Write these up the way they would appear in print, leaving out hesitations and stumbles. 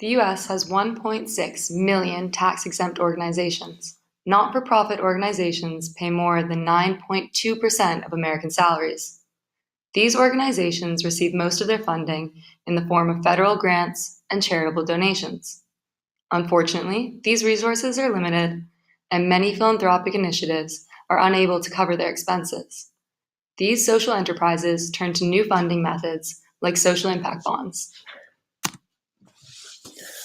The US has 1.6 million tax-exempt organizations. Not-for-profit organizations pay more than 9.2% of American salaries. These organizations receive most of their funding in the form of federal grants and charitable donations. Unfortunately, these resources are limited, and many philanthropic initiatives are unable to cover their expenses. These social enterprises turn to new funding methods like social impact bonds.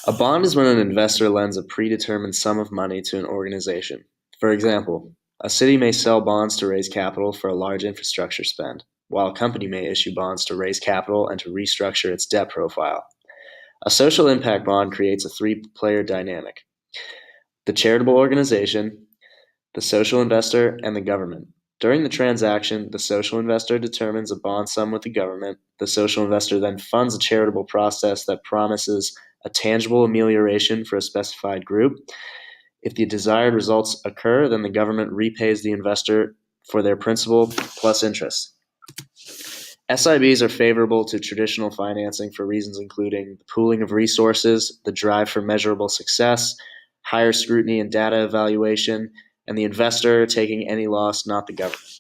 A bond is when an investor lends a predetermined sum of money to an organization. For example, a city may sell bonds to raise capital for a large infrastructure spend, while a company may issue bonds to raise capital and to restructure its debt profile. A social impact bond creates a three-player dynamic: the charitable organization, the social investor, and the government. During the transaction, the social investor determines a bond sum with the government. The social investor then funds a charitable process that promises a tangible amelioration for a specified group. If the desired results occur, then the government repays the investor for their principal plus interest. SIBs are favorable to traditional financing for reasons including the pooling of resources, the drive for measurable success, higher scrutiny and data evaluation, and the investor taking any loss, not the government.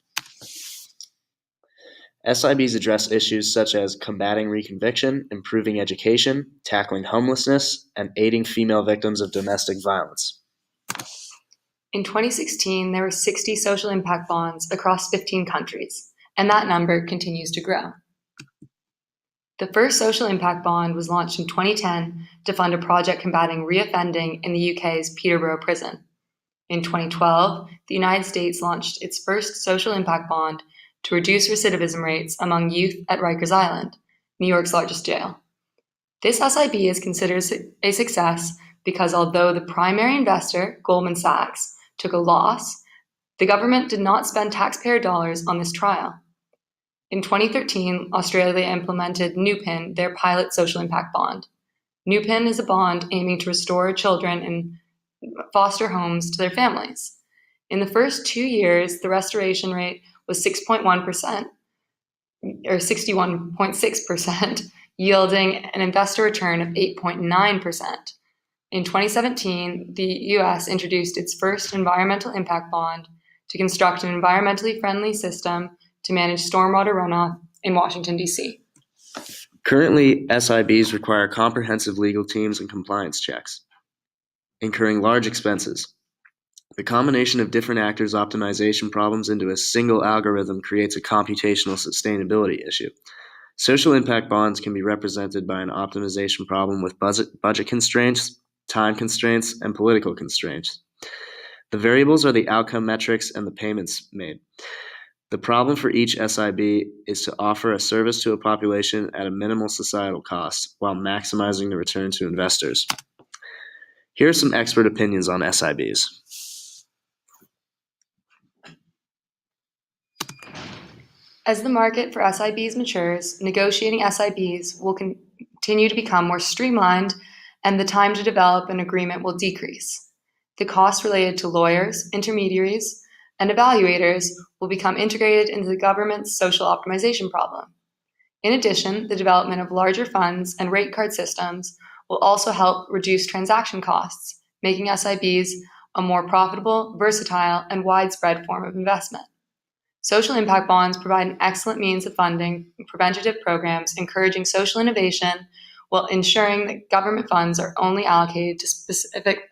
SIBs address issues such as combating reconviction, improving education, tackling homelessness, and aiding female victims of domestic violence. In 2016, there were 60 social impact bonds across 15 countries, and that number continues to grow. The first social impact bond was launched in 2010 to fund a project combating reoffending in the UK's Peterborough prison. In 2012, the United States launched its first social impact bond to reduce recidivism rates among youth at Rikers Island, New York's largest jail. This SIB is considered a success because although the primary investor, Goldman Sachs, took a loss, the government did not spend taxpayer dollars on this trial. In 2013, Australia implemented NUPIN, their pilot social impact bond. NUPIN is a bond aiming to restore children in foster homes to their families. In the first 2 years, the restoration rate was 6.1%, or 61.6%, yielding an investor return of 8.9%. In 2017, the US introduced its first environmental impact bond to construct an environmentally friendly system to manage stormwater runoff in Washington, D.C. Currently, SIBs require comprehensive legal teams and compliance checks, incurring large expenses. The combination of different actors' optimization problems into a single algorithm creates a computational sustainability issue. Social impact bonds can be represented by an optimization problem with budget constraints, time constraints, and political constraints. The variables are the outcome metrics and the payments made. The problem for each SIB is to offer a service to a population at a minimal societal cost while maximizing the return to investors. Here are some expert opinions on SIBs. As the market for SIBs matures, negotiating SIBs will continue to become more streamlined, and the time to develop an agreement will decrease. The costs related to lawyers, intermediaries, and evaluators will become integrated into the government's social optimization problem. In addition, the development of larger funds and rate card systems will also help reduce transaction costs, making SIBs a more profitable, versatile, and widespread form of investment. Social impact bonds provide an excellent means of funding preventative programs encouraging social innovation while ensuring that government funds are only allocated to specific